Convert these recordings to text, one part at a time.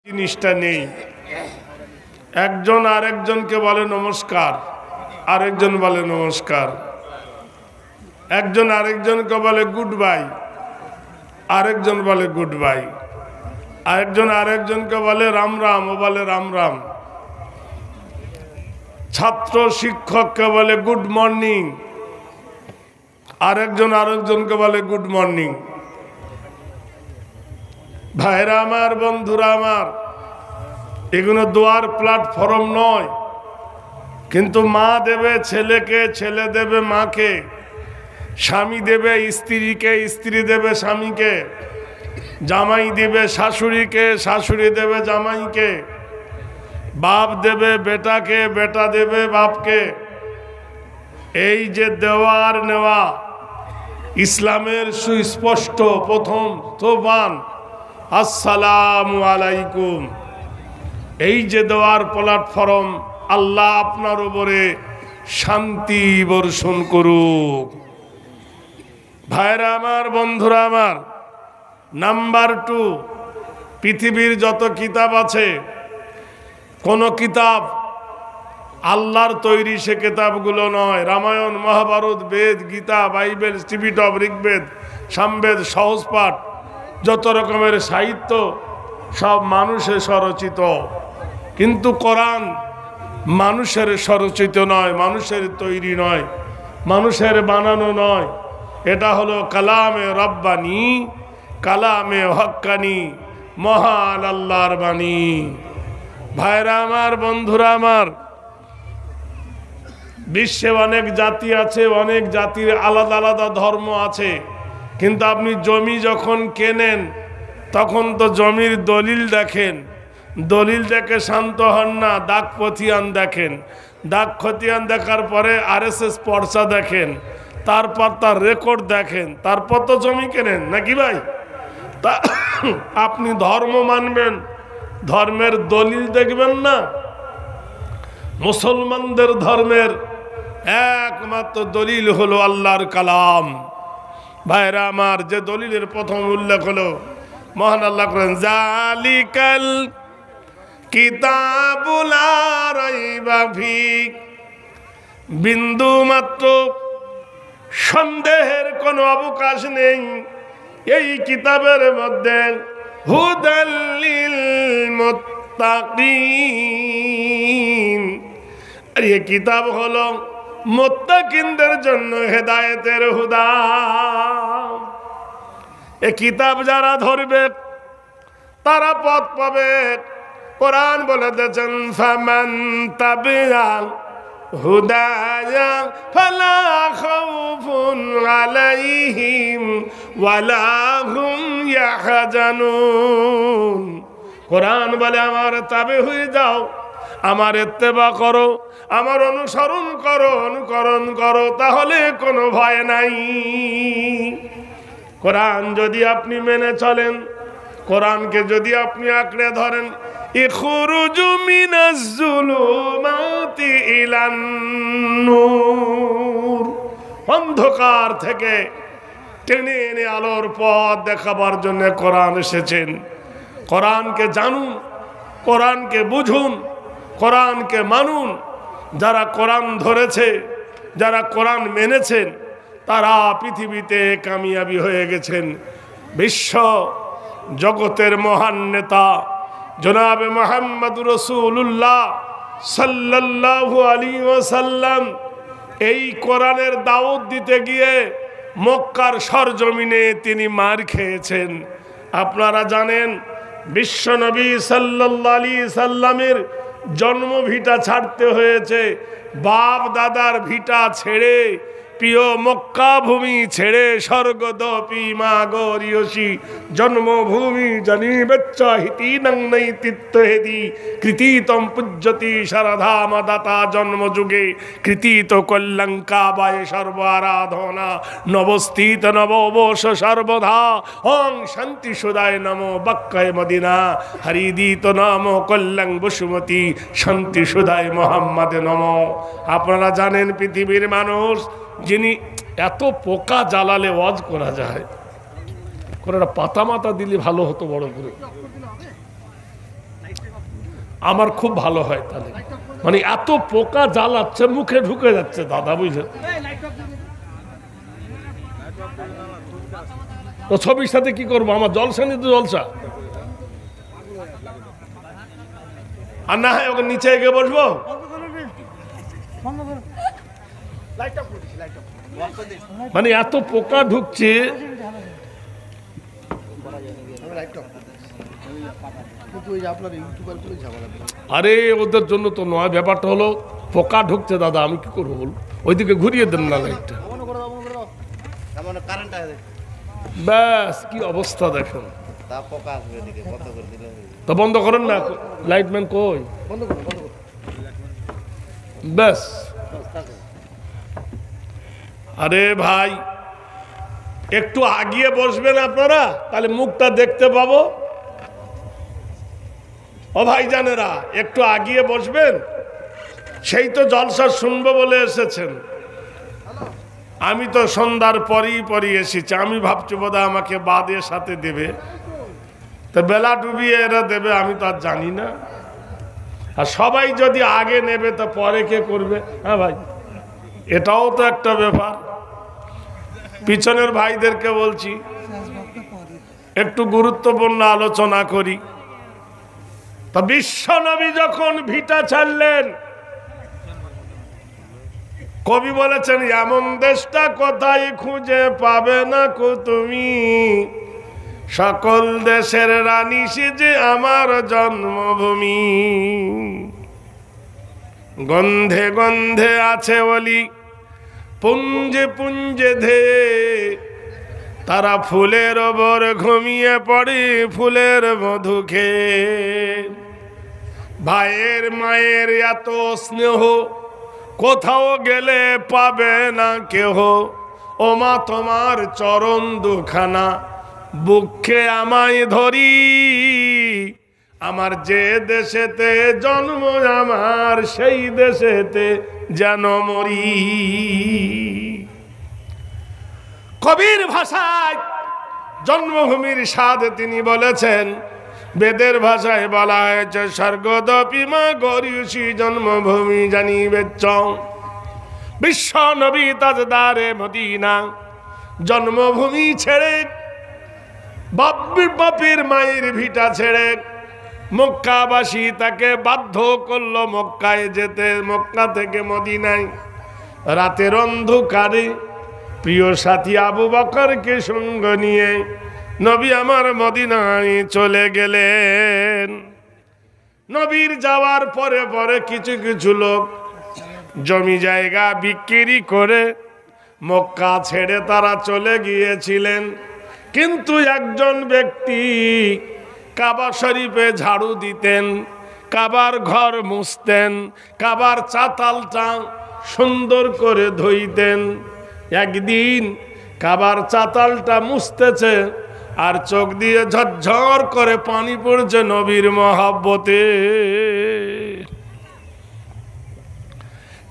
জিনিসটা নেই। একজন আরেকজনকে বলে নমস্কার, আরেকজন বলে নমস্কার। একজন আরেকজনকে বলে গুড বাই, আরেকজন বলে গুড বাই। আরেকজন আরেকজনকে বলে রাম রাম, ও বলে রাম রাম। ছাত্র শিক্ষককে বলে গুড মর্নিং, আরেকজন আরেকজনকে বলে গুড মর্নিং। ভাইরা আমার, বন্ধুরা আমার, এগুলো দোয়ার প্ল্যাটফর্ম নয়, কিন্তু মা দেবে ছেলেকে, ছেলে দেবে মাকে, স্বামী দেবে স্ত্রীকে, স্ত্রী দেবে স্বামীকে, জামাই দেবে শাশুড়িকে, শাশুড়ি দেবে জামাইকে, বাপ দেবে বেটাকে, বেটা দেবে বাপকে। এই যে দেওয়ার নেওয়া, ইসলামের সুস্পষ্ট প্রথম সোপান আসসালামু আলাইকুম। এই যে দেওয়ার প্ল্যাটফর্ম, আল্লাহ আপনার উপরে শান্তি বর্ষণ করুক। ভাইরা আমার, বন্ধুরা আমার, নাম্বার 2, পৃথিবীর যত কিতাব আছে, কোন কিতাব আল্লাহর তৈরি সে কিতাবগুলো নয়। রামায়ণ, মহাভারত, বেদ, গীতা, বাইবেল, ত্রিপিটক, ঋগ্বেদ, সামবেদ, সহজপাঠ, যত রকমের সাহিত্য সব মানুষের স্বরচিত। কিন্তু কোরআন মানুষের স্বরচিত নয়, মানুষের তৈরি নয়, মানুষের বানানো নয়। এটা হলো কালামে রব্বানি, কালামে হক্কানি, মহান আল্লাহর বাণী। ভাইরা আমার, বন্ধুরা আমার, বিশ্বে অনেক জাতি আছে, অনেক জাতির আলাদা আলাদা ধর্ম আছে। কিন্তু আপনি জমি যখন কেনেন, তখন তো জমির দলিল দেখেন, দলিল দেখে শান্ত হন না, দাগ খতিয়ান দেখেন, দাগ খতিয়ান দেখার পরে RSS পর্চা দেখেন, তারপর তার রেকর্ড দেখেন, তারপর তো জমি কেনেন, নাকি ভাই? তা আপনি ধর্ম মানবেন, ধর্মের দলিল দেখবেন না? মুসলমানদের ধর্মের একমাত্র দলিল হলো আল্লাহর কালাম। ভাইরা আমার, যে দলিলের প্রথম উল্লেখ হলো, মহান আল্লাহ করেন জালিকাল কিতাবুল লা রাইবা ফীহ, বিন্দু মাত্র সন্দেহের কোনো অবকাশ নেই এই কিতাবের মধ্যে হুদাল লিল মুত্তাকিন। আর এই কিতাব হলো মুত্তাকিনদের জন্য হেদায়েতের হুদা। এই কিতাব যারা ধরবে তারা পথ পাবে। কোরআন বলে দিয়েছেন ফামান তাবিআ হুদায়া ফালা খাউফুন আলাইহিম ওয়ালা হুম ইয়াহজানুন। কোরআন বলে আমার তাবে হয়ে যাও, আমার ইত্তেবা করো, আমার অনুসরণ করো, অনুকরণ করো, তাহলে কোনো ভয় নাই। কোরআন যদি আপনি মেনে চলেন, কোরআনকে যদি আপনি আঁকড়ে ধরেন, ইখরুজু মিনাজ যুলুমাতি ইলান নূর, অন্ধকার থেকে টেনে এনে আলোর পথ দেখাবার জন্য কোরআন এসেছেন। কোরআনকে জানুন, কোরআনকে বুঝুন, কোরআনকে মানুন। যারা কোরআন ধরেছে, যারা কোরআন মেনেছেন, তারা পৃথিবীতে কামিয়াবি হয়ে গেছেন। বিশ্ব জগতের মহান নেতা জনাবে মুহাম্মদুর রাসূলুল্লাহ সাল্লাল্লাহু আলাইহি ওয়াসাল্লাম এই কোরআনের দাওয়াত দিতে গিয়ে মক্কার সরজমিনে তিনি মার খেয়েছেন। আপনারা জানেন, বিশ্ব নবী সাল্লাল্লাহু আলাইহি সাল্লামের জন্মভিটা ছাড়তে হয়েছে, বাপ দাদার ভিটা ছেড়ে, প্রিয় মক্কা ভূমি ছেড়ে, স্বর্গদপি মা গরিয়সী জন্মভূমি জানি বেচ্চাহিতি নং নৈতিত্ব হেদি কৃতিতম পূজ্যতি শারধাম দাতা জন্মযুগে কৃতিত কল্যাঙ্কা বায়ে সর্ব আরাধনা নবস্থিত নববশ সর্বধা ওং শান্তি সুদায় নমো বাক্কায় মদিনা হরিদিত নাম কল্যাং বসুমতী শান্তি সুদায় মোহাম্মদ নমো। আপনারা জানেন, পৃথিবীর মানুষ যিনি এত পোকা জ্বালালে ওয়াজ করা যায়, কোনো একটা পাতা মাতা দিলে ভালো হতো বড় করে। আমার খুব ভালো হয় তাহলে। মানে এত পোকা জ্বালাচ্ছে, মুখে ঢুকে যাচ্ছে দাদা, বুঝলেন? তো ছবির সাথে কি করবো? আমার জলসা নিতে জলসা। আর না হয় ওকে নিচে গিয়ে বসবো। মানে এত পোকা ঢুকছে। আরে ওদের জন্য তো নয়, ব্যাপারটা হলো পোকা ঢুকছে দাদা, আমি কি করবো বল? ওইদিকে ঘুরিয়ে দেন না লাইটটা। ব্যাস কি অবস্থা দেখেন। তো বন্ধ করেন না, লাইটম্যান কই? ব্যাস। আরে ভাই একটু আগিয়ে বসবেন আপনারা, তাহলে মুখটা দেখতে পাবো। ও ভাই জানেরা, একটু আগিয়ে বসবেন। সেই তো জলসা শুনবো বলে এসেছেন। আমি তো সন্ধ্যার পরই এসেছি। আমি ভাবছি বোধহয় আমাকে বাদের সাথে দেবে, তো বেলা ডুবিয়ে এরা দেবে, আমি তো আর জানি না। আর সবাই যদি আগে নেবে তো পরে কে করবে? হ্যাঁ ভাই, এটাও তো একটা ব্যাপার। পিছনের ভাইদেরকে বলছি একটু গুরুত্বপূর্ণ আলোচনা করি। তা বিশ্বনবী যখন ভিটা ছাড়লেন, কবি বলেছেন এমন দেশটা কোথায় খুঁজে পাবে না কো তুমি, সকল দেশের রানী সেজে আমার জন্মভূমি। গন্ধে গন্ধে আছে বলি পুঞ্জে পুঞ্জে ধে, তারা ফুলের ওপর ঘুমিয়ে পড়ে ফুলের মধু খেয়ে। ভাইয়ের মায়ের এত স্নেহ কোথাও গেলে পাবে না কেহ, ও মা তোমার চরণ দুখানা বুকে আমায় ধরি। আমার যে দেশেতে জন্ম আমার সেই দেশেতে যেন মরি। কবির ভাষায় জন্মভূমির স্বাদ তিনি বলেছেন। বেদের ভাষায় বলা হয়েছে স্বর্গদপিমা গরিয়সী জন্মভূমি জানিবেচ্ছ। বিশ্ব নবী তাজদারে মদিনা জন্মভূমি ছেড়ে, বাপের মায়ের ভিটা ছেড়ে মক্কাবাসী তাকে বাধ্য করলো মক্কায় যেতে। মক্কা থেকে মদিনায় রাতের অন্ধকারে প্রিয় সাথী আবু বকরকে সঙ্গ নিয়ে নবী আমার মদিনায় চলে গেলেন। নবীর যাওয়ার পরে পরে কিছু কিছু লোক জমি জায়গা বিক্রি করে মক্কা ছেড়ে তারা চলে গিয়েছিলেন। কিন্তু একজন ব্যক্তি কাবা শরীফে ঝাড়ু দিতেন, কাবার ঘর মুছতেন, কাবার চাতালটা সুন্দর করে ধুইতেন। একদিন কাবার চাতালটা মুছতেছে আর চোখ দিয়ে ঝরঝর করে পানি পড়ছে নবীর মহব্বতে।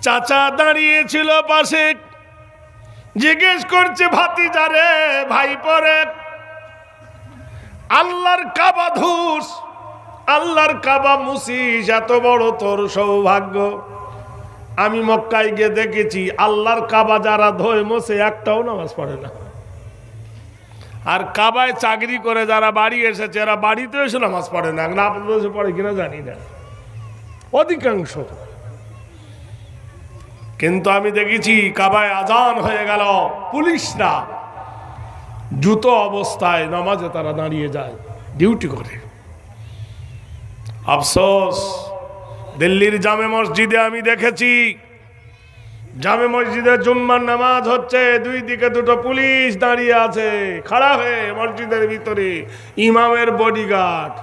চাচা দাঁড়িয়েছিল পাশে, জিজ্ঞেস করছে ভাতিজারে, ভাই পরে আল্লাহর কাবা ধুস, আল্লাহর কাবা মুছিস, এত বড় তোর সৌভাগ্য। আমি মক্কায় গিয়ে দেখেছি আল্লাহর কাবা যারা ধোয় মোছে একটাও নামাজ পড়ে না। আর কাবায় চাকরি করে যারা বাড়ি এসেছে এরা বাড়িতে এসে নামাজ পড়ে না। না পড়ে কিনা জানি না, অধিকাংশ। কিন্তু আমি দেখেছি কাবায় আজান হয়ে গেল, পুলিশরা জুতো অবস্থায় নামাজে তারা দাঁড়িয়ে যায়, ডিউটি করে। আফসোস, দিল্লির জামে মসজিদে আমি দেখেছি, জামে মসজিদে জুম্মার নামাজ হচ্ছে, দুই দিকে দুটো পুলিশ দাঁড়িয়ে আছে খাড়া হয়ে মসজিদের ভিতরে। ইমামের বডিগার্ড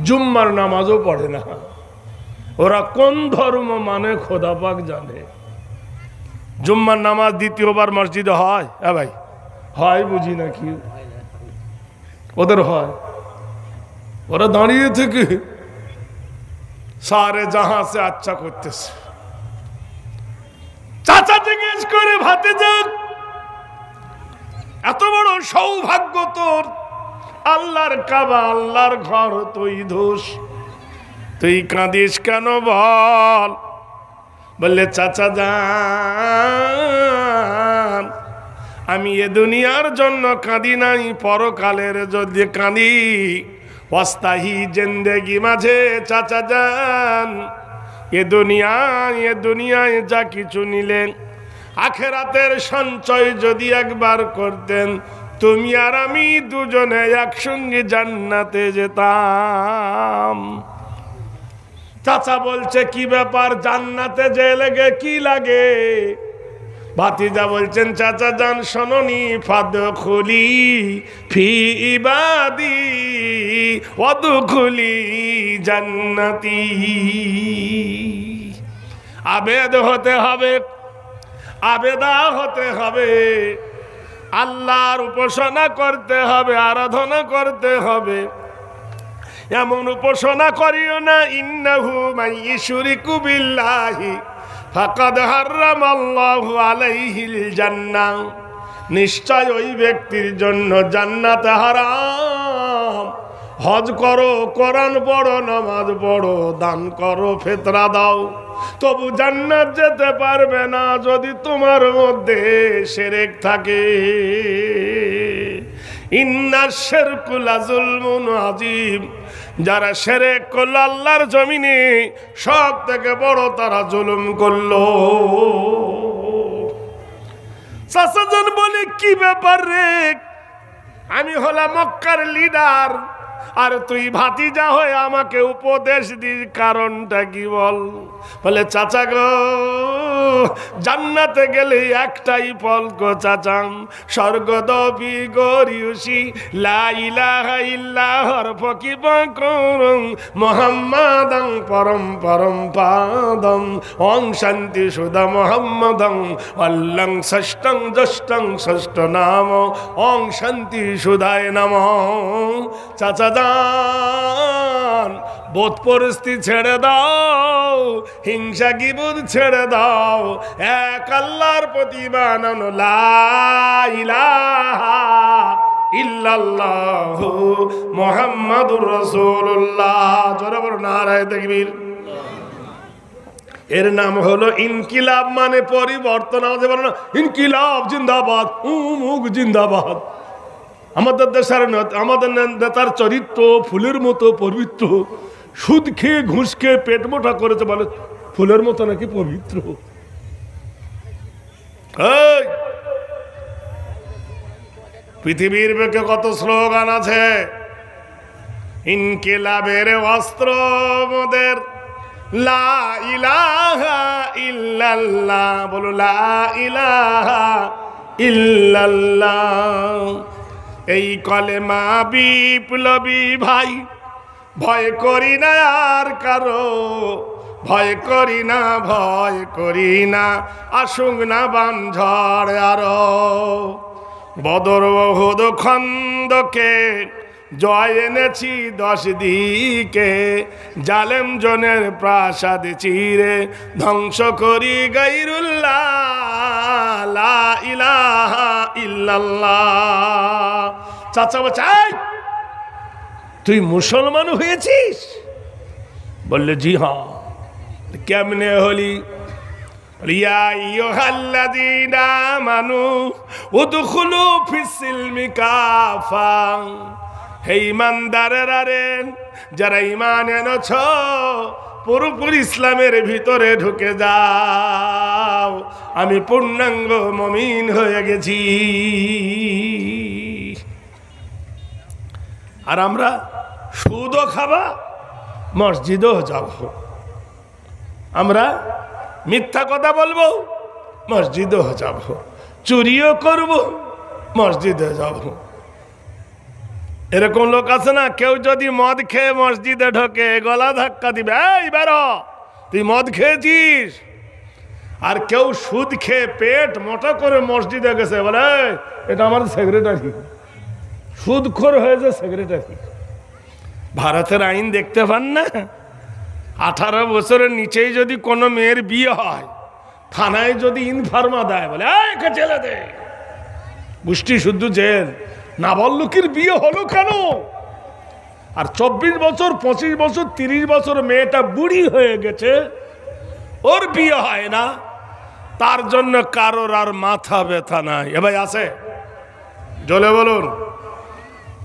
জুম্মার নামাজও পড়ে না। ওরা কোন ধর্ম মানে খোদা পাক জানে। জুম্মার নামাজ দ্বিতীয়বার মসজিদে হয়? হ্যাঁ ভাই, হয় বুঝি নাকি? ওদের হয়। ওরা দাঁড়িয়ে থেকে সারে জাহাঁ সে আচ্ছা করতেছে। চাচা জিজ্ঞেস করে ভাতিজা, এত বড় সৌভাগ্য তোর, আল্লাহর কাবা আল্লাহর ঘর তুই ধোস, তুই কাঁদিস কেন বল? বললে চাচা যান, আমি এ দুনিয়ার জন্য কাঁদি নাই, পরকালের যদি কাঁদি। ওয়াস্তাহি জিন্দেগি মাঝে চাচা যান, এ দুনিয়ায় যা কিছু নিলেন, আখেরাতের সঞ্চয় যদি একবার করতেন, তুমি আর আমি দুজনে একসঙ্গে জান্নাতে যেতাম। চাচা বলছে কি ব্যাপার, জান্নাতে যে লেগে কি লাগে? ভাতিজা বলছেন চাচা যান শোনোনি, ফাদখুলি ফি ইবাদি ওয়াদখুলি জান্নাতি। আবেদ হতে হবে, আবেদা হতে হবে, আল্লাহর উপাসনা করতে হবে, আরাধনা করতে হবে। এমন উপাসনা করিও না, ইন্নাহু মাইয়ুশরিকু বিল্লাহি ফাকাদ হারামাল্লাহু আলাইহিল জান্নাহ, নিশ্চয় ওই ব্যক্তির জন্য জান্নাত হারাম। হজ করো, কোরআন পড়ো, নামাজ পড়ো, দান করো, ফিতরা দাও, তবু জান্নাত যেতে পারবে না যদি তোমার মধ্যে শিরক থাকে। ইন্নাশ শিরকু লাযুলমুন আযীম, যারা শিরক করল আল্লাহর জমিনে, সব থেকে বড় তারা জুলুম করলো। চাচাজন বলে কি ব্যাপার রে, আমি হলাম মক্কার লিডার, আর তুই ভাতিজা হয়ে আমাকে উপদেশ দিস, কারণটা কি বল? বলে চাচা গো, জান্নাতে গেলে একটাই ফল গো চাচা, স্বর্গদপি গরিয়সি লা ইলাহা ইল্লাল্লাহর ফকিবাকুম মুহাম্মাদান পরম পরম পাদম ওং শান্তি সুদা মুহাম্মাদান আল্লাং ষষ্ঠং জ্যেষ্ঠং ষষ্ঠ নাম ওং শান্তি সুদায় নমঃ। চাচা যান, বোধ পরিস্থিতি ছেড়ে দাও, হিংসা গিবুদ ছেড়ে দাও, এক আল্লাহর প্রতি বানানো লা ইলাহা ইল্লাল্লাহু মুহাম্মাদুর রাসূলুল্লাহ। জোরে বলো নারায়ে তাকবীর। এর নাম হলো ইনকিলাব, মানে পরিবর্তন। আমাদের বলো না ইনকিলাব জিন্দাবাদ, মুখ জিন্দাবাদ। আমাদের দেশের আমাদের নেতার চরিত্র ফুলের মতো পবিত্র, সুদ খেয়ে ঘুষ খেয়ে পেট মোটা করেছে, বলে ফুলের মতো নাকি পবিত্র। পৃথিবীর বুকে কত স্লোগান আছে, ইনকিলাবের অস্ত্র মোদের লা ইলাহা ইল্লাল্লাহ। বলো লা ইলাহা ইল্লাল্লাহ। এই কলেমা বিপ্লবী ভাই, ভয় করি না আর কারো, ভয় করি না, ভয় করি না, আসুক না বান ঝড় আরো। বদর উহুদ খন্দকে জয় এনেছি 10 দিকে, জালেম জনের প্রাসাদ চিরে ধ্বংস করি গায়রুল্লাহ, লা ইলাহা ইল্লাল্লাহ। চাচা বাচাই, তুই মুসলমান হয়েছিস? বললে জি হ্যাঁ। কেমনে হলি? ইয়া আইয়ুহাল্লাযীনা আমানু উদখুলু ফিস-সিলমি কাফা। হে ঈমানদারেরা রে, যারা ঈমান এনেছ, পুরোপুরি ইসলামের ভিতরে ঢুকে যাও, আমি পূর্ণাঙ্গ মুমিন হয়ে গেছি। আর আমরা সুদও খাবা, মসজিদও যাব, আমরা মিথ্যা কথা বলবো, মসজিদও যাব, চুরিও করব, মসজিদে যাব। এরকম লোক আছে না, কেউ যদি মদ খেয়ে মসজিদে ঢোকে, গলা ধাক্কা দিবে, এই বেরো, তুই মদ খেয়েছিস। আর কেউ সুদ খেয়ে পেট মোটা করে মসজিদে গেছে, বলে এটা আমার সেক্রেটারি, সুদখোর হয়েছে সেক্রেটারি। ভারতের আইন দেখতে পান না, 18 বছরের নিচেই যদি কোনো মেয়ের বিয়ে হয়, থানায় যদি ইনফার্মা দেয়, বলে একে জেলে দে, গোষ্ঠী শুদ্ধ জেল। নাবালকের বিয়ে হলো কেন? আর 24 বছর 25 বছর 30 বছর মেয়েটা বুড়ি হয়ে গেছে, ওর বিয়ে হয় না, তার জন্য কারোর আর মাথা ব্যথা নাই। এ ভাই আছে? জলে বলুন।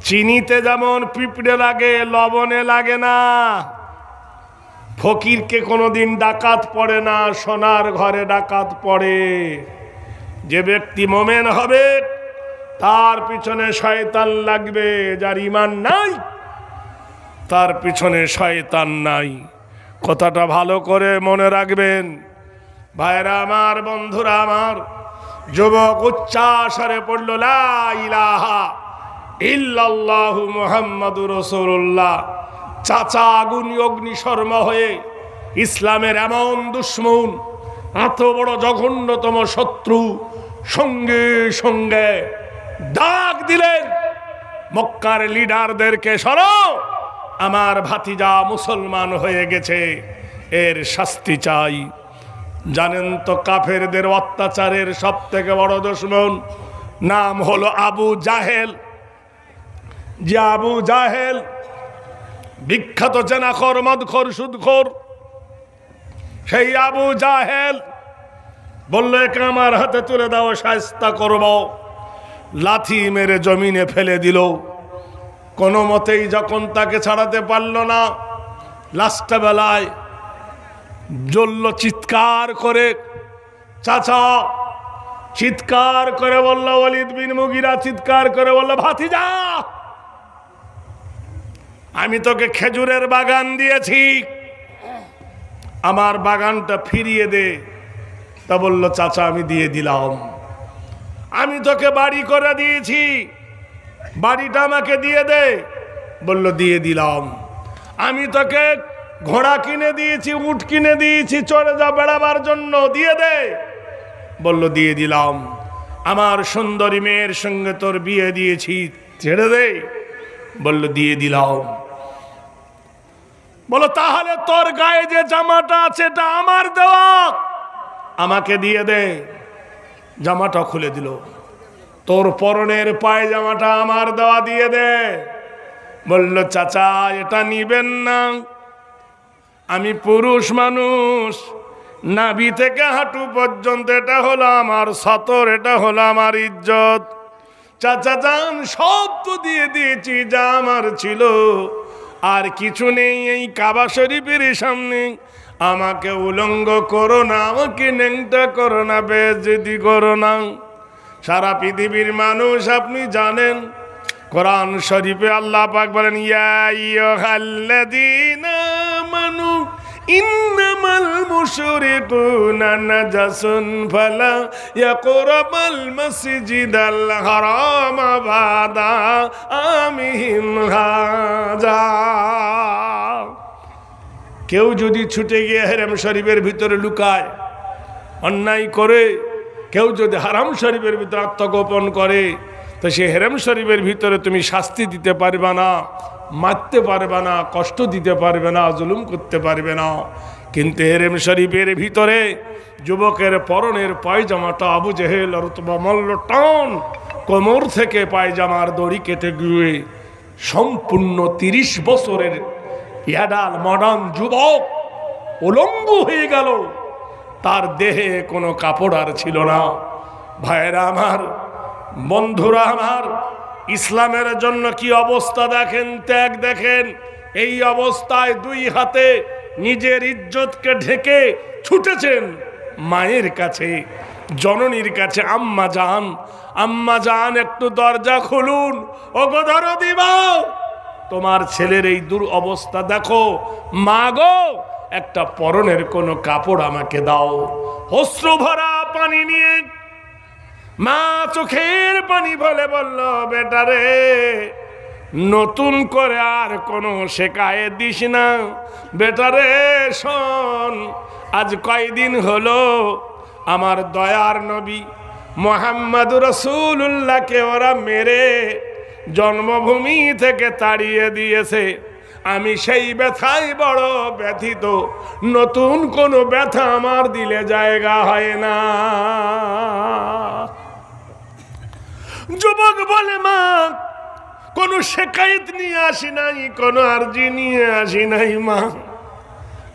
চিনিতে যেমন পিঁপড়ে লাগে, লবণে লাগে না। ফকিরকে কোনোদিন ডাকাত পড়ে না, সোনার ঘরে ডাকাত পড়ে। যে ব্যক্তি মোমেন হবে তার পিছনে শয়তান লাগবে, যার ঈমান নাই তার পিছনে শয়তান নাই। কথাটা ভালো করে মনে রাখবেন ভাইরা আমার, বন্ধুরা আমার। যুবক উচ্চাস্বরে পড়ল লা ইলাহা ইল্লাল্লাহু মুহাম্মাদুর রাসূলুল্লাহ। চাচা আগুন অগ্নিশর্মা হয়ে ইসলামের এমন দুশ্মন, এত বড় জঘন্যতম শত্রু, সঙ্গে সঙ্গে ডাক দিলেন মক্কার লিডারদেরকে, সরো, আমার ভাতিজা মুসলমান হয়ে গেছে, এর শাস্তি চাই। জানেন তো কাফেরদের অত্যাচারের সব থেকে বড় দুশমন নাম হলো আবু জাহেল। যে আবু জাহেল বিখ্যাত জেনাখোর, মদখোর, সুদখোর, সেই আবু জাহেল বলল একে আমার হাতে তুলে দাও, শায়েস্তা করব। লাথি মেরে জমিনে ফেলে দিল। কোনো মতেই যখন তাকে ছাড়াতে পারল না, লাস্ট বেলায় জ্বলল চিৎকার করে। চাচা চিৎকার করে বলল, ওয়ালিদ বিন মুগিরা চিৎকার করে বলল, ভাতিজা আমি তোকে খেজুরের বাগান দিয়েছি, আমার বাগানটা ফিরিয়ে দে। তা বলল, চাচা আমি দিয়ে দিলাম। আমি তোকে বাড়ি করে দিয়েছি, বাড়িটা আমাকে দিয়ে দে। বলল, দিয়ে দিলাম। আমি তোকে ঘোড়া কিনে দিয়েছি, উট কিনে দিয়েছি, চড়ে যা বেড়াবার জন্য, দিয়ে দে। বলল, দিয়ে দিলাম। আমার সুন্দরী মেয়ের সঙ্গে তোর বিয়ে দিয়েছি, ছেড়ে দে। বলল, দিয়ে দিলাম। বলো, তাহলে তোর গায়ে যে জামাটা আছে এটা আমার দেওয়া, আমাকে দিয়ে দে। জামাটা খুলে দিল। তোর পরনের পায়জামাটা আমার দেওয়া, দিয়ে দে। বলল, চাচা এটা নিবেন না, আমি পুরুষ মানুষ, নাভি থেকে হাঁটু পর্যন্ত এটা হলো আমার সতর, এটা হলো আমার ইজ্জত। চাচা যান, সব তো দিয়ে দিয়েছি যা আমার ছিল, আর কিছু নেই। এই কাবা শরীফের সামনে আমাকে উলঙ্গ করো না, আমাকে ন্যাংটা করো না, বেইজ্জতি করো না। সারা পৃথিবীর মানুষ আপনি জানেন, কোরআন শরীফে আল্লাহ পাক বলেন, ইয়া আইয়ুহাল্লাযীনা আমানু ইন্নামাল মুশরিকুনা নাজাসুন ফালা ইয়াকরাবাল মাসজিদাল হারামা বাদা আমিহিম হাযা। কেউ যদি ছুটে গিয়ে হারাম শরীফের ভিতরে লুকায়, অন্যায় করে, কেউ যদি হারাম শরীফের ভিতরে আত্মগোপন করে, তো সে হারাম শরীফের ভিতরে তুমি শাস্তি দিতে পারবে না, মারতে পারবে না, কষ্ট দিতে পারবে না, জুলুম করতে পারবে না। কিন্তু হারাম শরীফের ভিতরে যুবকের পরনের পায়জামাটা আবু জেহেল আর উতবা মল্ল টান কোমর থেকে পায়জামার দড়ি কেটে গিয়ে সম্পূর্ণ 30 বছরের ইয়াডাল মডার্ন যুবক উলঙ্গ হয়ে গেল। তার দেহে কোনো কাপড় আর ছিল না। ভাইরা আমার, বন্ধুরা আমার, ইসলামের জন্য কি অবস্থা দেখেন, ত্যাগ দেখেন। এই অবস্থায় 2 হাতে নিজের ইজ্জতকে ঢেকে ছুটেছেন মায়ের কাছে, জননীর কাছে। আম্মা জান, আম্মা জান একটু দরজা খুলুন, ওগো দরদি বাও, তোমার ছেলের এই দুরবস্থা দেখো। মা গো, একটা পরনের কোনো কাপড় আমাকে দাও। অশ্রু ভরা পানি নিয়ে মা চোখের পানি ফেলে বলল, বেটা রে, নতুন করে আর কোনো শেখায় দিস না। বেটা রে শোন, আজ কয়দিন হলো আমার দয়ার নবী মুহাম্মদুর রাসূলুল্লাহকে ওরা মেরে জন্মভূমি থেকে তাড়িয়ে দিয়েছে। আমি সেই ব্যথায় বড় ব্যথিত, নতুন কোনো ব্যথা আমার দিলে জায়গা হয় না। যুবক বলে, মা কোনো শেকায়েত নিয়ে আসি নাই, কোনো আরজি নিয়ে আসি নাই মা।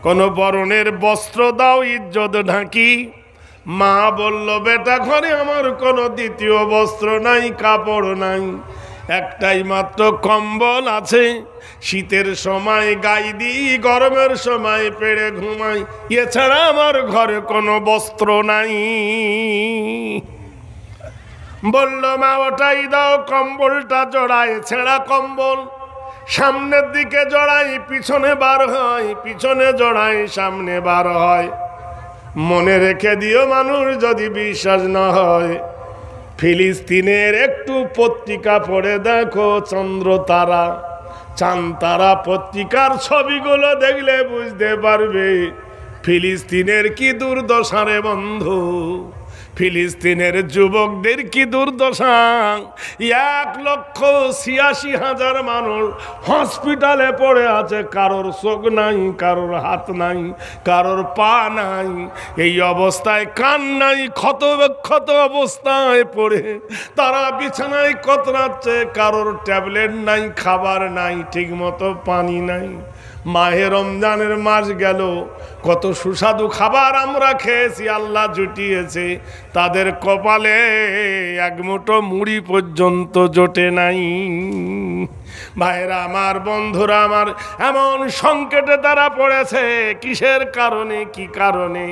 কোনো বরণের বস্ত্র দাও, ইজ্জত ঢাকি। মা বলল, বেটা ঘরে আমার কোনো দ্বিতীয় বস্ত্র নাই, কাপড় নাই, একটাই মাত্র কম্বল আছে। শীতের সময় গায়ে দিই, গরমের সময় পেড়ে ঘুমাই, এছাড়া আমার ঘরে কোনো বস্ত্র নাই। বলল, মা ওটাই দাও। কম্বলটা জড়ায়, ছেঁড়া কম্বল, সামনের দিকে জড়াই, পিছনে বার হয়, পিছনে জড়াই, সামনে বার হয়। মনে রেখে দিও, মানুষ যদি বিশ্বাস না হয়, ফিলিস্তিনের একটু পত্রিকা পড়ে দেখো, চন্দ্র তারা, চাঁদ তারা পত্রিকার ছবিগুলো দেখলে বুঝতে পারবে ফিলিস্তিনের কি দুর্দশা রে বন্ধু, ফিলিস্তিনের যুবকদের কি দুর্দশা। 1,86,000 মানুষ হসপিটালে পড়ে আছে, কারোর চোখ নাই, কারোর হাত নাই, কারোর পা নাই। এই অবস্থায় কান নাই, ক্ষত অবস্থায় পড়ে তারা বিছানায় কতরাচ্ছে, কারোর ট্যাবলেট নাই, খাবার নাই, ঠিক মতো পানি নাই। মাহে রমজানের মাস গেল, কত সুস্বাদু খাবার আমরা খেয়েছি, আল্লাহ জুটিয়েছে, তাদের কপালে এক মুঠো মুড়ি পর্যন্ত জোটে নাই। ভাইরা আমার, বন্ধুরা আমার, এমন সংকটে তারা পড়েছে। কিসের কারণে, কি কারণে,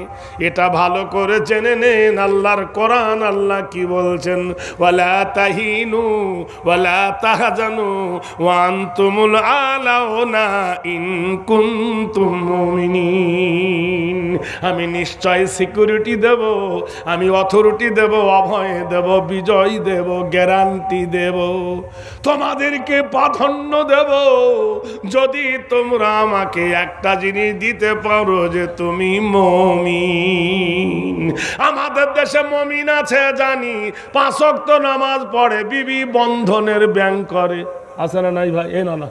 এটা ভালো করে জেনে নেন। আল্লাহর কোরআন, আল্লাহ কি বলছেন? ওয়ালা তাহিনু ওয়ালা তাহজানু ওয়া আনতুমুল আলাউনা ইন কুনতুম মুমিনিন। আমি নিশ্চয় সিকিউরিটি দেব, আমি অথরিটি দেব, অভয় দেব, বিজয় দেব, গ্যারান্টি দেব, তোমাদেরকে প্রাধান্য দেব যদি তোমরা আমাকে একটা জিনিস দিতে পারো, যে তুমি মুমিন। আমাদের দেশে মুমিন আছে জানি, 5 ওয়াক্ত নামাজ পড়ে, বিবি বন্ধনের ব্যাংক করে, আছে না নাই ভাই? এ না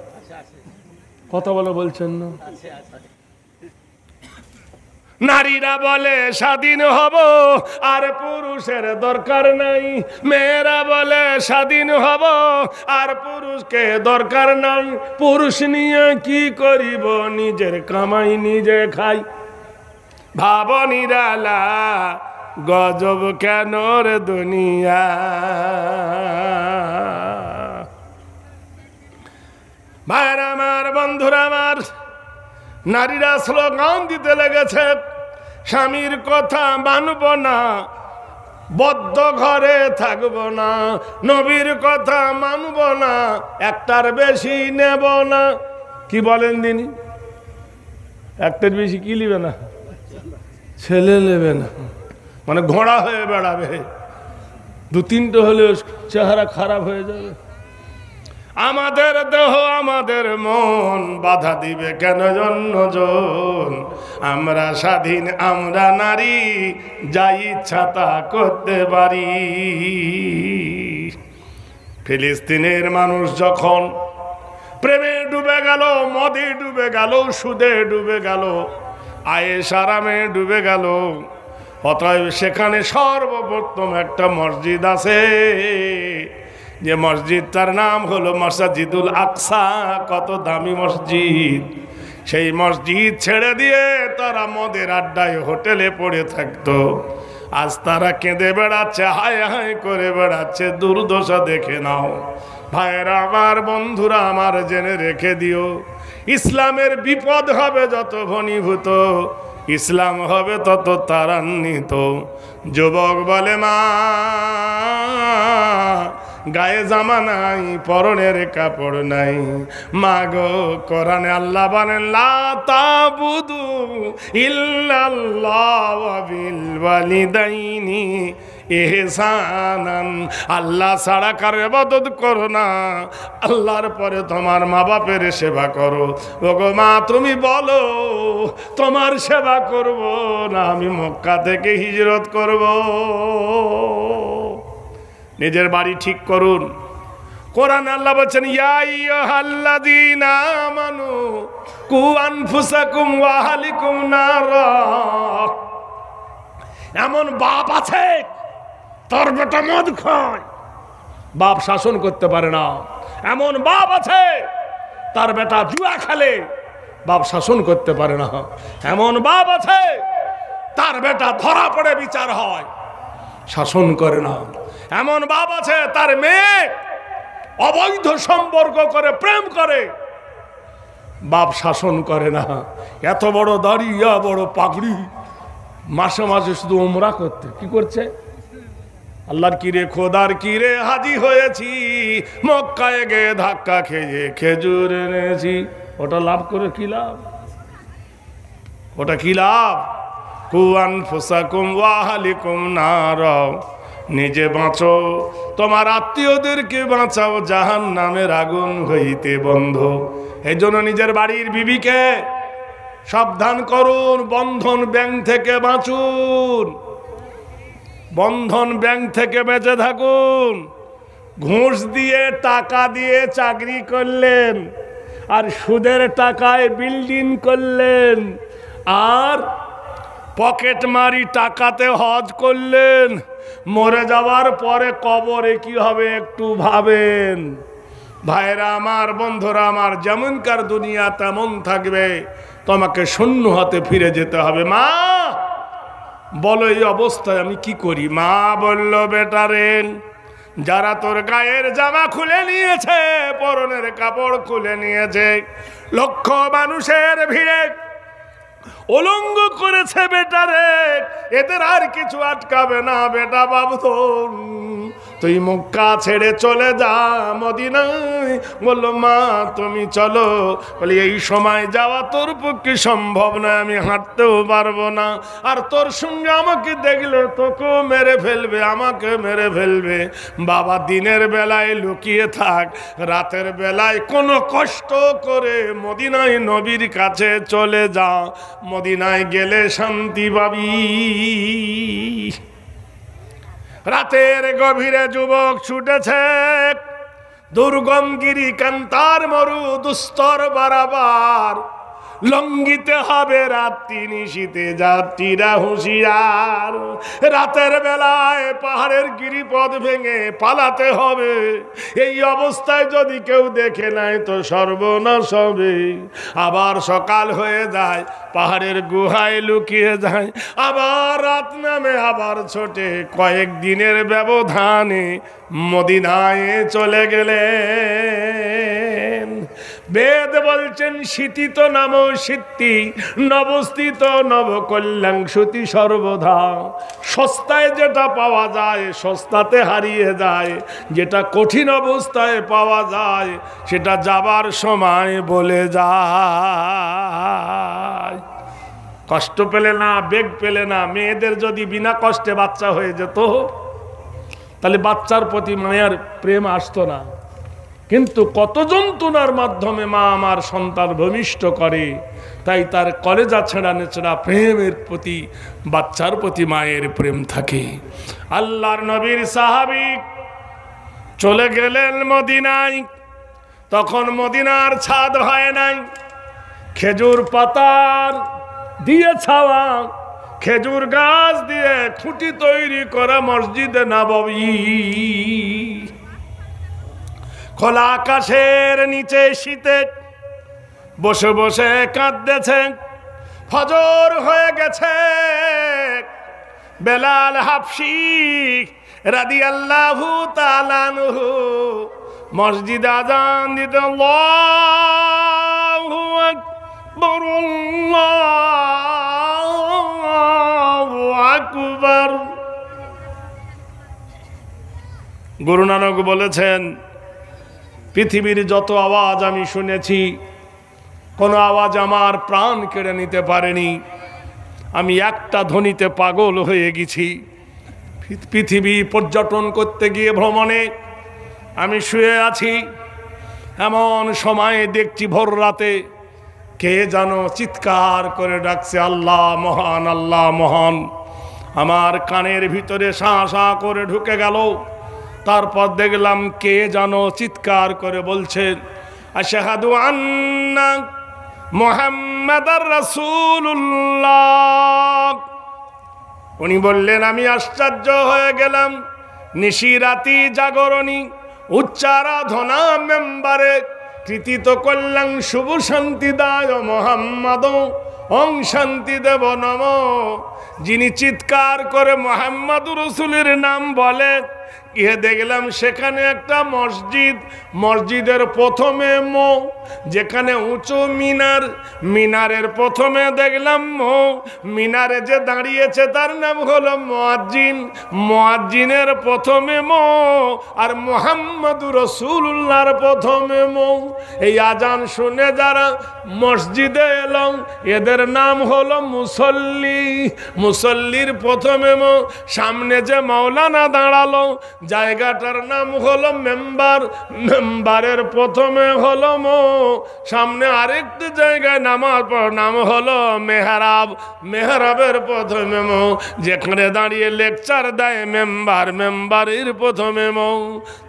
কথা বলে বলছেন না। নারীরা বলে স্বাধীন হব, আর পুরুষের দরকার নাই। মেয়েরা বলে স্বাধীন হব, আর পুরুষকে দরকার নাই। পুরুষ নিয়ে কি করিব, নিজের কামাই নিজে খাই। ভাব নিরালা, গজব কেন রে দুনিয়া। ভাইরা আমার, বন্ধুরা আমার, নারীরা স্লোগান দিতে লেগেছে, স্বামীর কথা মানব না, বদ্ধ ঘরে থাকব না, নবীর কথা মানব না, একটার বেশি নেব না। কি বলেন দিনি? একটার বেশি কি নিবে না? ছেলে নেবে না, মানে ঘোড়া হয়ে বেড়াবে। 2-3টে হলে চেহারা খারাপ হয়ে যাবে। আমাদের দেহ, আমাদের মন বাধা দিবে কেন অন্যজন? আমরা স্বাধীন, আমরা নারী, যা ইচ্ছা তা করতে পারি। ফিলিস্তিনের মানুষ যখন প্রেমে ডুবে গেল, মদে ডুবে গেল, সুদে ডুবে গেল, আয়েশ আরামে ডুবে গেল, অতএব সেখানে সর্বপ্রথম একটা মসজিদ আছে, যে মসজিদটার নাম হলো মসজিদুল আকসা। কত দামি মসজিদ! সেই মসজিদ ছেড়ে দিয়ে তারা মদের আড্ডায়, হোটেলে পড়ে থাকতো। আজ তারা কেঁদে বেড়াচ্ছে, হায় হায় করে বেড়াচ্ছে। দুর্দশা দেখে নাও ভাইরা আমার, বন্ধুরা আমার, জেনে রেখে দিও, ইসলামের বিপদ হবে যত ঘনীভূত, ইসলাম হবে তত ত্বরান্বিত। যুবক বলে, মা গায়ে জামা নাই, পরনের কাপড় নাই। মা গো, কোরআনে আল্লাহ বলেন, লা তাবুদু ইল্লাল্লাহ ওয়া বিল ওয়ালিদাইনি ইহসানান। আল্লাহ ছাড়া কার ইবাদত করো না, আল্লাহর পরে তোমার মা বাপের সেবা করো। ওগো মা, তুমি বলো তোমার সেবা করব না আমি মক্কা থেকে হিজরত করব? নিজের বাড়ি ঠিক করুন। কোরআন আল্লাহ বলছেন, ইয়া আইয়ুহাল্লাযীনা আমানু কু আনফুসাকুম ওয়া আহলিকুম নারা। এমন বাপ আছে, তোর বেটা মদ খায়, বাপ শাসন করতে পারে না, এমন বাপ আছে তার বেটা জুয়া খেলে, বাপ শাসন করতে পারে না। এমন বাপ আছে তার বেটা ধরা পড়ে বিচার হয়, শাসন করে না। এমন বাপ আছে তার মেয়ে অবৈধ সম্পর্ক করে, প্রেম করে, বাপ শাসন করে না। এত বড় দাড়ি, বড় পাগড়ি, মাসে মাসে শুধু উমরা করতে, কি করছে? আল্লাহর কিরে খোদার কিরে হাজি হয়েছি, মক্কায় গে ধাক্কা খেয়ে খেজুর এনেছি। ওটা লাভ করে কি লাভ? ওটা কি লাভ? কুয়ান ফুসাকুম ওয়াহালিকুম নার, নিজে বাঁচো, তোমার আত্মীয়দেরকে বাঁচাও জাহান্নামের আগুন হইতে বন্ধ। এই জন্য নিজের বাড়ির বিবিকে সাবধান করুন, বন্ধন ব্যাংক থেকে বাঁচুন, বন্ধন ব্যাংক থেকে বেঁচে থাকুন। ঘুষ দিয়ে টাকা দিয়ে চাকরি করলেন, আর সুদের টাকায় বিল্ডিং করলেন, আর পকেট মারি টাকাতে হজ করলেন। মরে যাওয়ার পরে কবরে কি হবে একটু ভাবেন। ভাইরা আমার, বন্ধুরা আমার, যেমনকার দুনিয়া তেমন থাকবে, তোমাকে শূন্য হাতে ফিরে যেতে হবে। মা বলো এই অবস্থায় আমি কি করি? মা বলল, বেটারে, যারা তোর গায়ের জামা খুলে নিয়েছে, পরনের কাপড় খুলে নিয়েছে, লক্ষ মানুষের ভিড়ে উলঙ্গ করেছে, বেটারে, এদের আর কিছু আটকাবে না। বেটা বাবু, তুই মক্কা ছেড়ে চলে যা মদিনায়। বলল, মা তুমি চলো। বলি, এই সময় যাওয়া তোর পক্ষে সম্ভব নয়, আমি হাঁটতেও পারবো না, আর তোর সঙ্গে আমাকে দেখলে তোকেও মেরে ফেলবে, আমাকে মেরে ফেলবে। বাবা, দিনের বেলায় লুকিয়ে থাক, রাতের বেলায় কোনো কষ্ট করে মদিনায় নবীর কাছে চলে যা, মদিনায় গেলে শান্তি পাবি। রাতের গভীরে যুবক ছুটেছে দুর্গম গিরি কান্তার মরু দুস্তর বারাবার, লঙ্ঘিতে হবে রাত্রি নিশীতে যাত্রীরা হুঁশিয়ার। রাতের বেলায় পাহাড়ের গিরিপথ ভেঙে পালাতে হবে। এই অবস্থায় যদি কেউ দেখে নাই তো সর্বনাশ হবে। আবার সকাল হয়ে যায়, পাহাড়ের গুহায় লুকিয়ে যায়, আবার রাত নামে, আবার ছোটে। কয়েকদিনের ব্যবধানে মদিনায় চলে গেলেন। বেদ বলছেন, শীতিত নাম সিদ্ধি, নবস্থিত নব কল্যাণ শ্রুতি সর্বদা। সস্তায় যেটা পাওয়া যায় সস্তাতে হারিয়ে যায়, যেটা কঠিন অবস্থায় পাওয়া যায় সেটা যাবার সময় বলে যায়। কষ্ট পেলে না, বেগ পেলে না। মেয়েদের যদি বিনা কষ্টে বাচ্চা হয়ে যেত, তাহলে বাচ্চার প্রতি মায়ের প্রেম আসতো না। কিন্তু কত যন্ত্রণার মাধ্যমে মা আমার সন্তান ভূমিষ্ঠ করে, তাই তার কলেজা ছেঁড়া নেচড়া প্রেমের প্রতি, বাচ্চার প্রতি মায়ের প্রেম থাকে। আল্লাহর নবীর সাহাবী চলে গেলেন মদিনায়। তখন মদিনার ছাদ হয় নাই, খেজুর পাতার দিয়ে ছাওয়া, খেজুর গাছ দিয়ে খুঁটি তৈরি করা মসজিদে নববী। খোলা আকাশের নিচে শীতে বসে বসে কাঁদতেছে। ফজর হয়ে গেছে। বেলাল হাবশী রাদিয়াল্লাহু তাআলা আনহু মসজিদে আযান দিতে, আল্লাহু আকবার, আল্লাহু আকবার। গুরু নানক বলেছেন, পৃথিবীর যত আওয়াজ আমি শুনেছি, কোনো আওয়াজ আমার প্রাণ কেড়ে নিতে পারেনি। আমি একটা ধ্বনিতে পাগল হয়ে গেছি। পৃথিবী পর্যটন করতে গিয়ে ভ্রমণে আমি শুয়ে আছি, এমন সময় দেখছি ভোর রাতে কে যেন চিৎকার করে ডাকছে, আল্লাহ মহান, আল্লাহ মহান। আমার কানের ভিতরে শাঁ শাঁ করে ঢুকে গেল। তারপর দেখলাম কে যেন চিৎকার করে বলছেন, আশহাদু আন্না মুহাম্মাদার রাসূলুল্লাহ। উনি বললেন, আমি আশ্চর্য হয়ে গেলাম। নিশি রাতি জাগরণী উচ্চারাধনা মেম্বারে কৃতিত কল্যাণ শুভ শান্তিদায় মোহাম্মদ ওং শান্তি দেব নম। যিনি চিৎকার করে মোহাম্মদুর রাসূলের নাম বলে, গিয়ে দেখলাম সেখানে একটা মসজিদ, মসজিদের প্রথমে যেখানে উঁচু মিনার, মিনারের প্রথমে দেখলাম মিনারে যে দাঁড়িয়েছে তার নাম হলো মুয়াজ্জিন, মুয়াজ্জিনের প্রথমে আর মুহাম্মদুর রাসূলুল্লাহর প্রথমে এই আজান শুনে যারা মসজিদে এলো এদের নাম হলো মুসল্লি, মুসল্লির প্রথমে সামনে যে মাওলানা দাঁড়ালো জায়গাটার নাম হলো মেম্বার, মেম্বারের প্রথমে হলো সামনে আরেকটি জায়গায় নামার পর নাম হলো মেহরাব, মেহরাবের প্রথমে যেখানে দাঁড়িয়ে লেকচার দেয় মেম্বার, মেম্বারের প্রথমে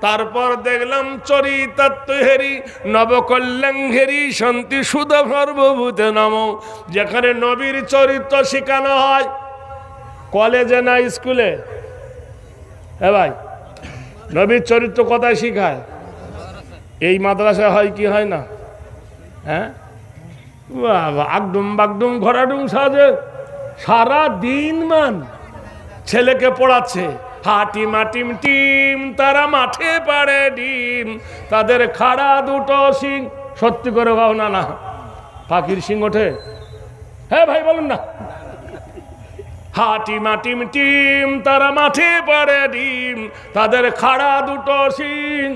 তারপর দেখলাম চরিতাত্মহেরি নবকল্যাণ হেরি শান্তি সুধা সর্বভূতে নম, যেখানে নবীর চরিত্র শেখানো হয়। কলেজে না স্কুলে? ভাই, নবীর চরিত্র কোথায় শিখায়? এই মাদ্রাসায় হয় কি হয় না? হ্যাঁ, আগডুম বাগডুম ঘোরাডুম সাজে সারা দিন মান ছেলেকে পড়াচ্ছে। হাটিম মাটিম টিম তারা মাঠে পাড়ে ডিম, তাদের খাড়া দুটো শিং। সত্যি করে গাও না? না, পাখির শিং ওঠে? হ্যাঁ ভাই বলুন না। হাটিম মাটিম টিম তারা মাঠে পাড়ে ডিম, তাদের খাড়া দুটো শিং।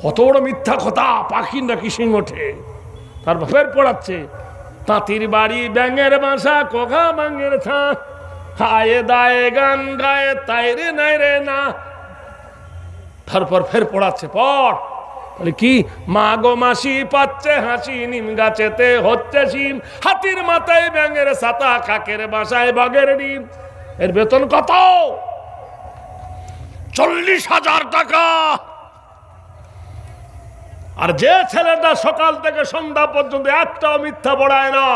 কত বড় মিথ্যা কথা! পাখির নাকি শিং ওঠে? তার ফের পড়াচ্ছে তাঁতির বাড়ি ব্যাঙের বাসা কোঘা বাঙের ছা, খায়ে দায়ে গান গায়ে তাই রে নাই রে না। তারপর ফের পড়াচ্ছে পড়। বলে কি? মা গো মাসি পাচ্ছে হাসি, নিম গাছেতে হচ্ছে শিম, হাতির মাথায় ব্যাঙের ছাতা, কাকের বাসায় বাঘের ডিম। এর বেতন কত? 40,000 টাকা। আর যে ছেলেটা সকাল থেকে সন্ধ্যা পর্যন্ত একটাও মিথ্যা পড়ায় না,